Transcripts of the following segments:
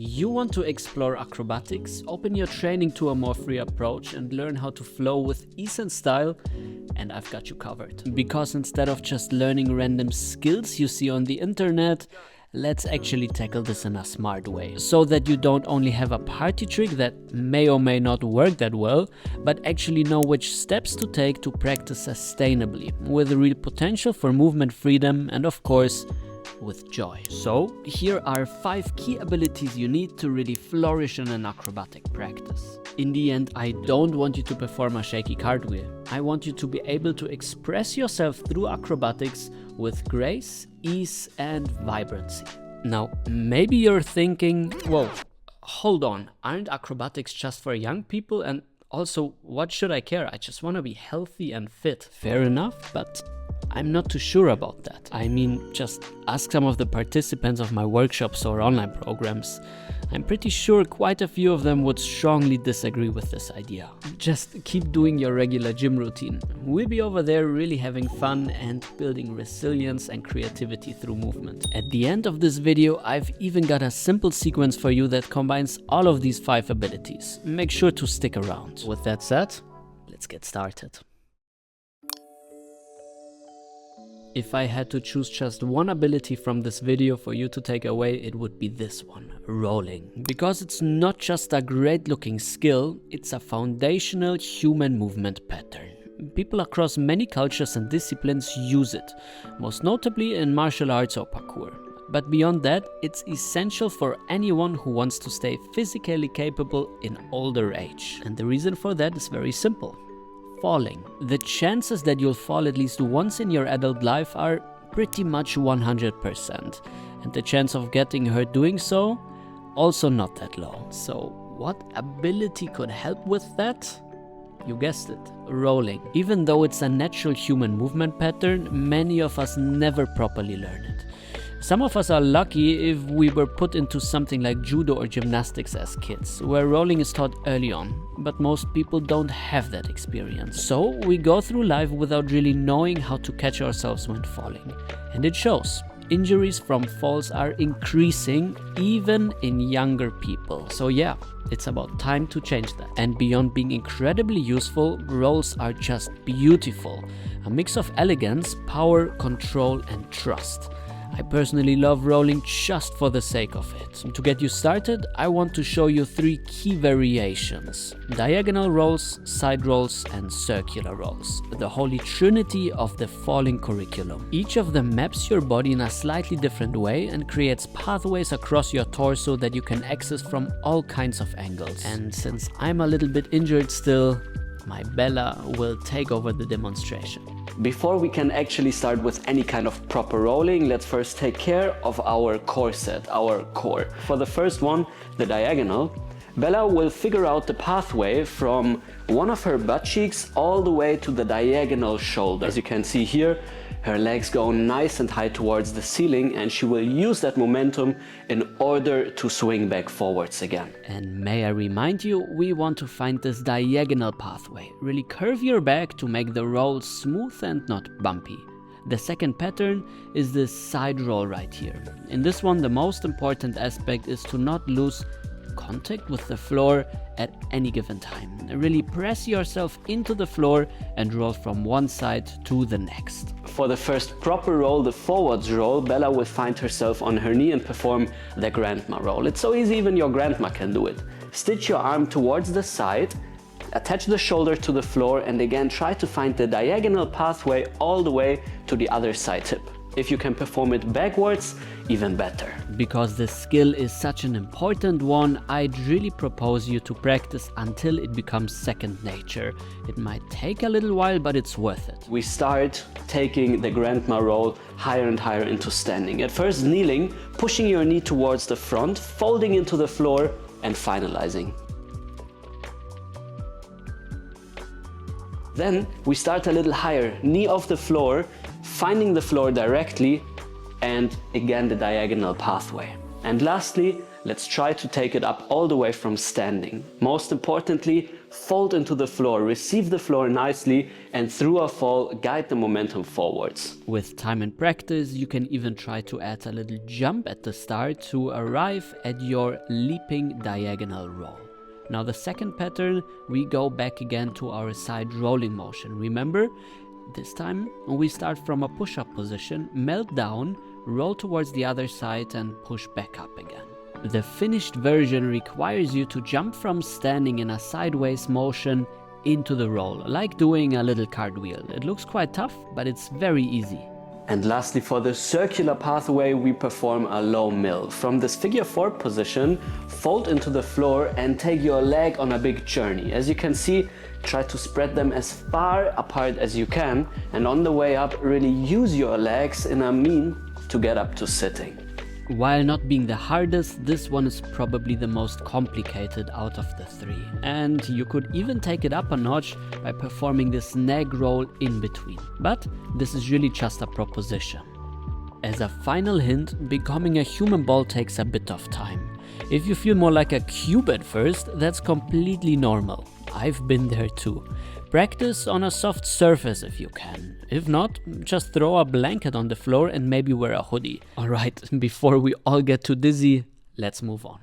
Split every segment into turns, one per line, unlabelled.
You want to explore acrobatics, open your training to a more free approach and learn how to flow with ease and style? And I've got you covered. Because instead of just learning random skills you see on the internet, let's actually tackle this in a smart way. So that you don't only have a party trick that may or may not work that well, but actually know which steps to take to practice sustainably, with a real potential for movement freedom and of course, with joy. So, here are 5 key abilities you need to really flourish in an acrobatic practice. In the end, I don't want you to perform a shaky cartwheel. I want you to be able to express yourself through acrobatics with grace, ease, and vibrancy. Now, maybe you're thinking, whoa, hold on, aren't acrobatics just for young people? And also, what should I care? I just want to be healthy and fit. Fair enough, but I'm not too sure about that. I mean, just ask some of the participants of my workshops or online programs. I'm pretty sure quite a few of them would strongly disagree with this idea. Just keep doing your regular gym routine. We'll be over there really having fun and building resilience and creativity through movement. At the end of this video, I've even got a simple sequence for you that combines all of these 5 abilities. Make sure to stick around. With that said, let's get started. If I had to choose just one ability from this video for you to take away, it would be this one, rolling. Because it's not just a great looking skill, it's a foundational human movement pattern. People across many cultures and disciplines use it, most notably in martial arts or parkour. But beyond that, it's essential for anyone who wants to stay physically capable in older age. And the reason for that is very simple. Falling. The chances that you'll fall at least once in your adult life are pretty much 100%. And the chance of getting hurt doing so, also not that low. So what ability could help with that? You guessed it, rolling. Even though it's a natural human movement pattern, many of us never properly learn it. Some of us are lucky if we were put into something like judo or gymnastics as kids, where rolling is taught early on, but most people don't have that experience. So we go through life without really knowing how to catch ourselves when falling. And it shows. Injuries from falls are increasing even in younger people. So yeah, it's about time to change that. And beyond being incredibly useful, rolls are just beautiful. A mix of elegance, power, control, and trust. I personally love rolling just for the sake of it. To get you started, I want to show you 3 key variations. Diagonal rolls, side rolls, and circular rolls. The holy trinity of the falling curriculum. Each of them maps your body in a slightly different way and creates pathways across your torso that you can access from all kinds of angles. And since I'm a little bit injured still, my Bella will take over the demonstration. Before we can actually start with any kind of proper rolling, let's first take care of our core set, our core. For the first one, the diagonal, Bella will figure out the pathway from one of her butt cheeks all the way to the diagonal shoulder. As you can see here, her legs go nice and high towards the ceiling and she will use that momentum in order to swing back forwards again. And may I remind you, we want to find this diagonal pathway. Really curve your back to make the roll smooth and not bumpy. The second pattern is this side roll right here. In this one, the most important aspect is to not lose contact with the floor at any given time. Really press yourself into the floor and roll from one side to the next. For the first proper roll, the forwards roll, Bella will find herself on her knee and perform the grandma roll. It's so easy, even your grandma can do it. Stitch your arm towards the side, attach the shoulder to the floor, and again try to find the diagonal pathway all the way to the other side hip. If you can perform it backwards, even better. Because this skill is such an important one, I'd really propose you to practice until it becomes second nature. It might take a little while, but it's worth it. We start taking the grandma roll higher and higher into standing. At first kneeling, pushing your knee towards the front, folding into the floor, and finalizing. Then we start a little higher, knee off the floor, finding the floor directly, and again the diagonal pathway. And lastly, let's try to take it up all the way from standing. Most importantly, fold into the floor, receive the floor nicely, and through a fall, guide the momentum forwards. With time and practice, you can even try to add a little jump at the start to arrive at your leaping diagonal roll. Now the second pattern, we go back again to our side rolling motion. Remember, this time we start from a push-up position, melt down, roll towards the other side and push back up again. The finished version requires you to jump from standing in a sideways motion into the roll, like doing a little cartwheel. It looks quite tough, but it's very easy. And lastly, for the circular pathway, we perform a low mill. From this figure 4 position, fold into the floor and take your leg on a big journey. As you can see, try to spread them as far apart as you can, and on the way up, really use your legs in a mean to get up to sitting. While not being the hardest, this one is probably the most complicated out of the three. And you could even take it up a notch by performing this neck roll in between. But this is really just a proposition. As a final hint, becoming a human ball takes a bit of time. If you feel more like a cube at first, that's completely normal. I've been there too. Practice on a soft surface if you can. If not, just throw a blanket on the floor and maybe wear a hoodie. Alright, before we all get too dizzy, let's move on.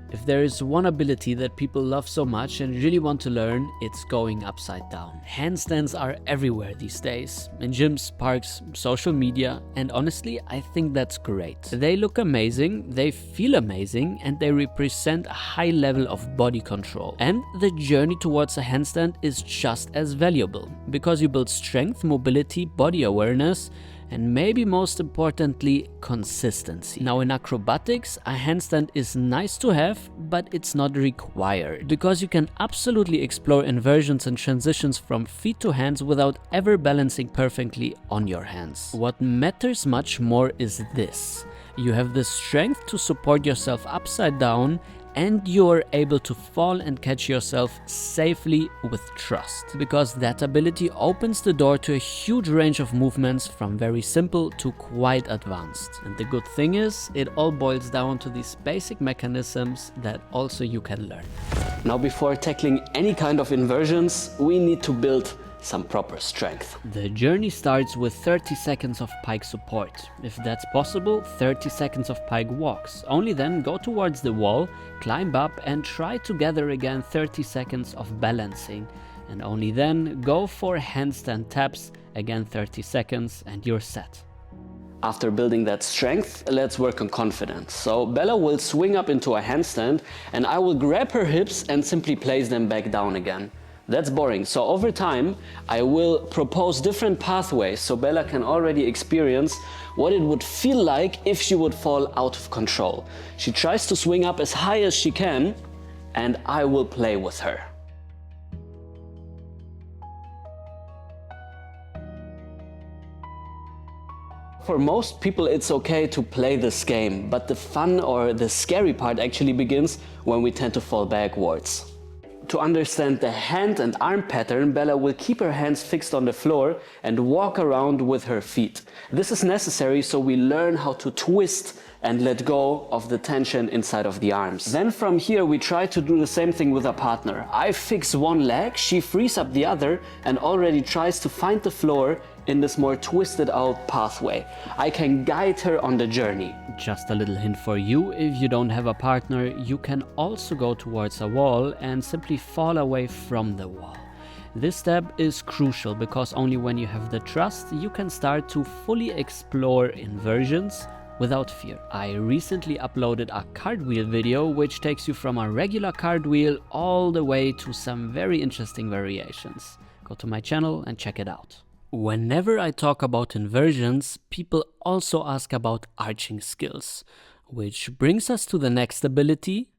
If there is one ability that people love so much and really want to learn, it's going upside down. Handstands are everywhere these days, in gyms, parks, social media, and honestly, I think that's great. They look amazing, they feel amazing, and they represent a high level of body control. And the journey towards a handstand is just as valuable, because you build strength, mobility, body awareness, and maybe most importantly, consistency. Now in acrobatics, a handstand is nice to have, but it's not required, because you can absolutely explore inversions and transitions from feet to hands without ever balancing perfectly on your hands. What matters much more is this: you have the strength to support yourself upside down, and you're able to fall and catch yourself safely with trust, because that ability opens the door to a huge range of movements from very simple to quite advanced. And the good thing is, it all boils down to these basic mechanisms that also you can learn. Now, before tackling any kind of inversions, we need to build some proper strength. The journey starts with 30 seconds of pike support. If that's possible, 30 seconds of pike walks. Only then go towards the wall, climb up and try to gather again 30 seconds of balancing. And only then go for handstand taps, again 30 seconds and you're set. After building that strength, let's work on confidence. So Bella will swing up into a handstand and I will grab her hips and simply place them back down again. That's boring, so over time I will propose different pathways so Bella can already experience what it would feel like if she would fall out of control. She tries to swing up as high as she can and I will play with her. For most people it's okay to play this game, but the fun or the scary part actually begins when we tend to fall backwards. To understand the hand and arm pattern, Bella will keep her hands fixed on the floor and walk around with her feet. This is necessary so we learn how to twist and let go of the tension inside of the arms. Then from here we try to do the same thing with a partner. I fix one leg, she frees up the other and already tries to find the floor in this more twisted out pathway. I can guide her on the journey. Just a little hint for you: if you don't have a partner, you can also go towards a wall and simply fall away from the wall. This step is crucial because only when you have the trust, you can start to fully explore inversions without fear. I recently uploaded a cartwheel video which takes you from a regular cartwheel all the way to some very interesting variations. Go to my channel and check it out. Whenever I talk about inversions, people also ask about arching skills, which brings us to the next ability.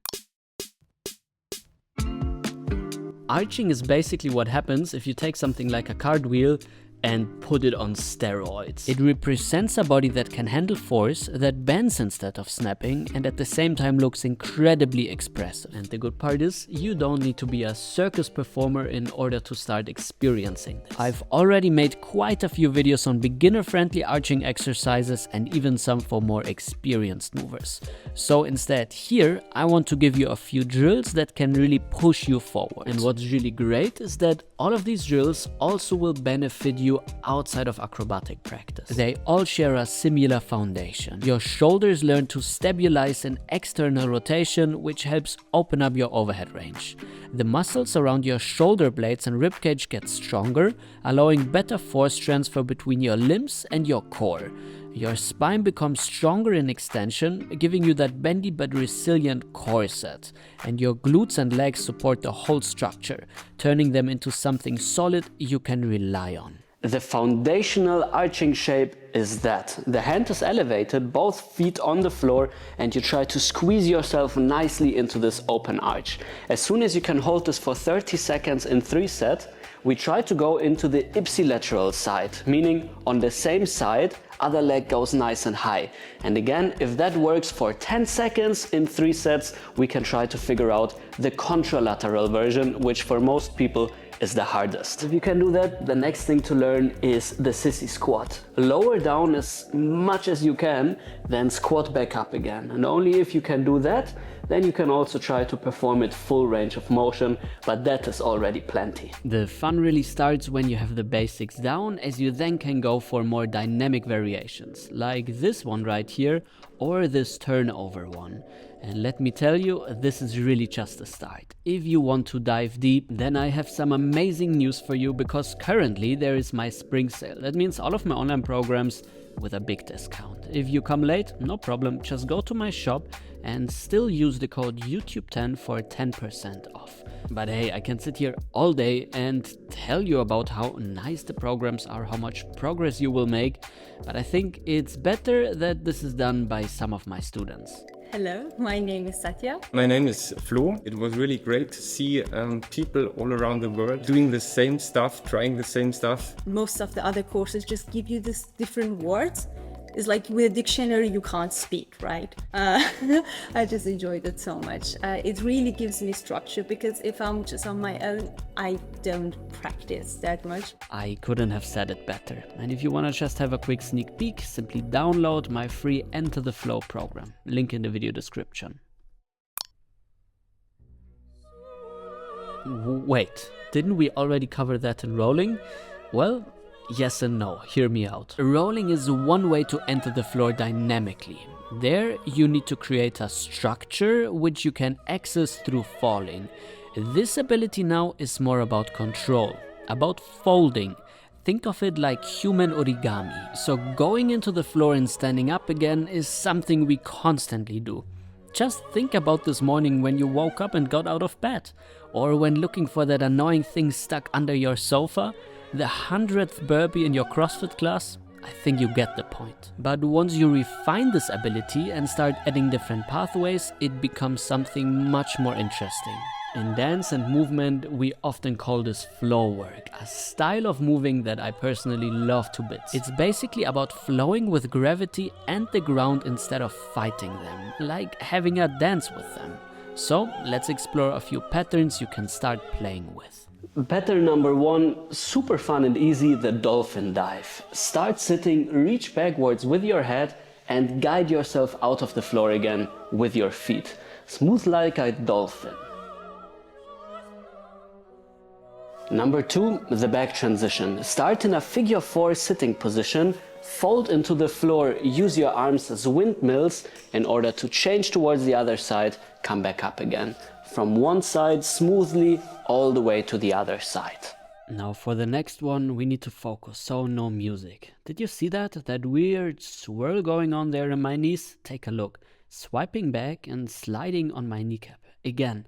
Arching is basically what happens if you take something like a cartwheel, and put it on steroids. It represents a body that can handle force, that bends instead of snapping, and at the same time looks incredibly expressive. And the good part is, you don't need to be a circus performer in order to start experiencing this. I've already made quite a few videos on beginner-friendly arching exercises and even some for more experienced movers. So instead, here I want to give you a few drills that can really push you forward. And what's really great is that all of these drills also will benefit you outside of acrobatic practice. They all share a similar foundation. Your shoulders learn to stabilize in external rotation, which helps open up your overhead range. The muscles around your shoulder blades and ribcage get stronger, allowing better force transfer between your limbs and your core. Your spine becomes stronger in extension, giving you that bendy but resilient core set. And your glutes and legs support the whole structure, turning them into something solid you can rely on. The foundational arching shape is that. The hand is elevated, both feet on the floor, and you try to squeeze yourself nicely into this open arch. As soon as you can hold this for 30 seconds in 3 sets, we try to go into the ipsilateral side, meaning on the same side, other leg goes nice and high. And again, if that works for 10 seconds in 3 sets, we can try to figure out the contralateral version, which for most people is the hardest. If you can do that, the next thing to learn is the sissy squat. Lower down as much as you can, then squat back up again. And only if you can do that, then you can also try to perform it full range of motion, but that is already plenty. The fun really starts when you have the basics down, as you then can go for more dynamic variations, like this one right here, or this turnover one. And let me tell you, this is really just the start. If you want to dive deep, then I have some amazing news for you, because currently there is my spring sale. That means all of my online programs with a big discount. If you come late, no problem, just go to my shop and still use the code YouTube10 for 10% off. But hey, I can sit here all day and tell you about how nice the programs are, how much progress you will make, but I think it's better that this is done by some of my students.
Hello, my name is Satya.
My name is Flo. It was really great to see people all around the world doing the same stuff, trying the same stuff.
Most of the other courses just give you these different words. It's like with a dictionary you can't speak, right? I just enjoyed it so much. It really gives me structure, because if I'm just on my own, I don't practice that much.
I couldn't have said it better. And if you want to just have a quick sneak peek, simply download my free Enter the Flow program. Link in the video description. Wait, didn't we already cover that in rolling? Well, yes and no, hear me out. Rolling is one way to enter the floor dynamically. There you need to create a structure which you can access through falling. This ability now is more about control, about folding. Think of it like human origami. So going into the floor and standing up again is something we constantly do. Just think about this morning when you woke up and got out of bed, or when looking for that annoying thing stuck under your sofa, the 100th burpee in your CrossFit class. I think you get the point. But once you refine this ability and start adding different pathways, it becomes something much more interesting. In dance and movement, we often call this floorwork, a style of moving that I personally love to bits. It's basically about flowing with gravity and the ground instead of fighting them, like having a dance with them. So let's explore a few patterns you can start playing with.
Pattern number 1, super fun and easy, the dolphin dive. Start sitting, reach backwards with your head and guide yourself out of the floor again with your feet. Smooth like a dolphin. Number 2, the back transition. Start in a figure 4 sitting position, fold into the floor, use your arms as windmills in order to change towards the other side, come back up again. From one side smoothly all the way to the other side.
Now for the next one we need to focus, so no music. Did you see that? That weird swirl going on there in my knees? Take a look. Swiping back and sliding on my kneecap. Again.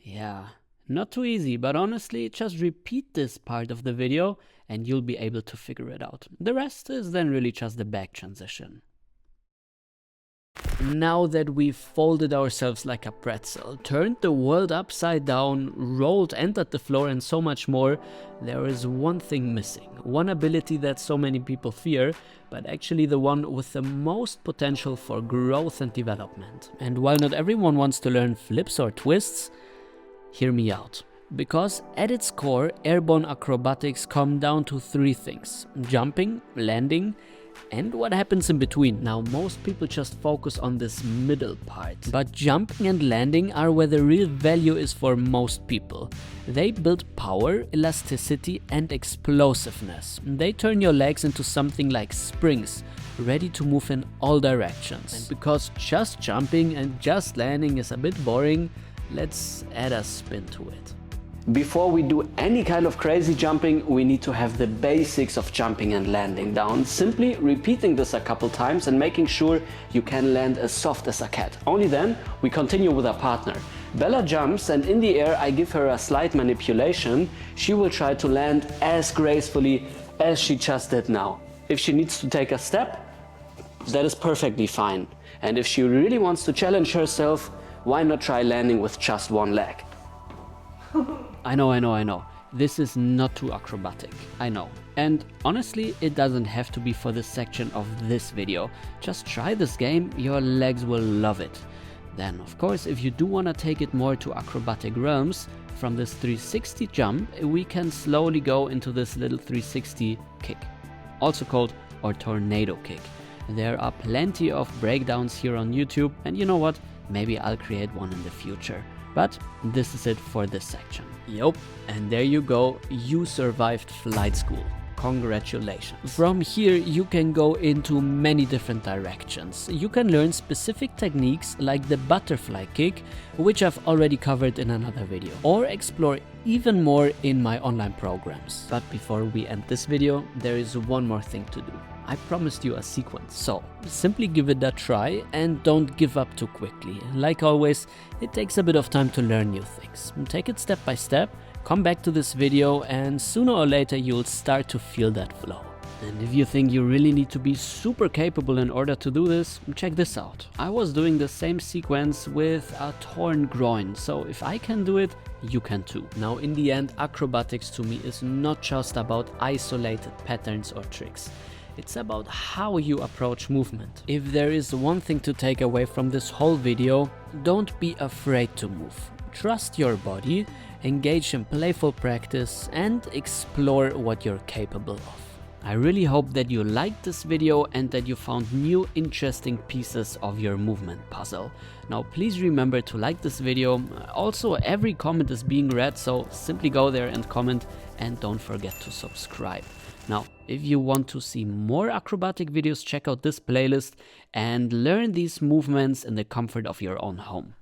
Yeah, not too easy, but honestly just repeat this part of the video and you'll be able to figure it out. The rest is then really just the back transition. Now that we've folded ourselves like a pretzel, turned the world upside down, rolled, entered the floor and so much more, there is one thing missing. One ability that so many people fear, but actually the one with the most potential for growth and development. And while not everyone wants to learn flips or twists, hear me out. Because at its core, airborne acrobatics come down to three things: jumping, landing, and what happens in between. Now, most people just focus on this middle part, but jumping and landing are where the real value is for most people. They build power, elasticity, and explosiveness. They turn your legs into something like springs, ready to move in all directions. And because just jumping and just landing is a bit boring, let's add a spin to it.
Before we do any kind of crazy jumping, we need to have the basics of jumping and landing down. Simply repeating this a couple times and making sure you can land as soft as a cat. Only then we continue with our partner. Bella jumps, and in the air I give her a slight manipulation. She will try to land as gracefully as she just did now. If she needs to take a step, that is perfectly fine. And if she really wants to challenge herself, why not try landing with just one leg?
I know. This is not too acrobatic, I know. And honestly, it doesn't have to be for this section of this video. Just try this game, your legs will love it. Then, of course, if you do want to take it more to acrobatic realms, from this 360 jump, we can slowly go into this little 360 kick, also called or tornado kick. There are plenty of breakdowns here on YouTube, and you know what? Maybe I'll create one in the future. But this is it for this section. Yup, and there you go, you survived flight school. Congratulations. From here you can go into many different directions. You can learn specific techniques like the butterfly kick, which I've already covered in another video, or explore even more in my online programs. But before we end this video, there is one more thing to do. I promised you a sequence, so simply give it a try and don't give up too quickly. Like always, it takes a bit of time to learn new things. Take it step by step, come back to this video, and sooner or later you'll start to feel that flow. And if you think you really need to be super capable in order to do this, check this out. I was doing the same sequence with a torn groin, so if I can do it, you can too. Now in the end, acrobatics to me is not just about isolated patterns or tricks. It's about how you approach movement. If there is one thing to take away from this whole video, don't be afraid to move. Trust your body, engage in playful practice, and explore what you're capable of. I really hope that you liked this video and that you found new interesting pieces of your movement puzzle. Now please remember to like this video. Also, every comment is being read, so simply go there and comment, and don't forget to subscribe. Now, if you want to see more acrobatic videos, check out this playlist and learn these movements in the comfort of your own home.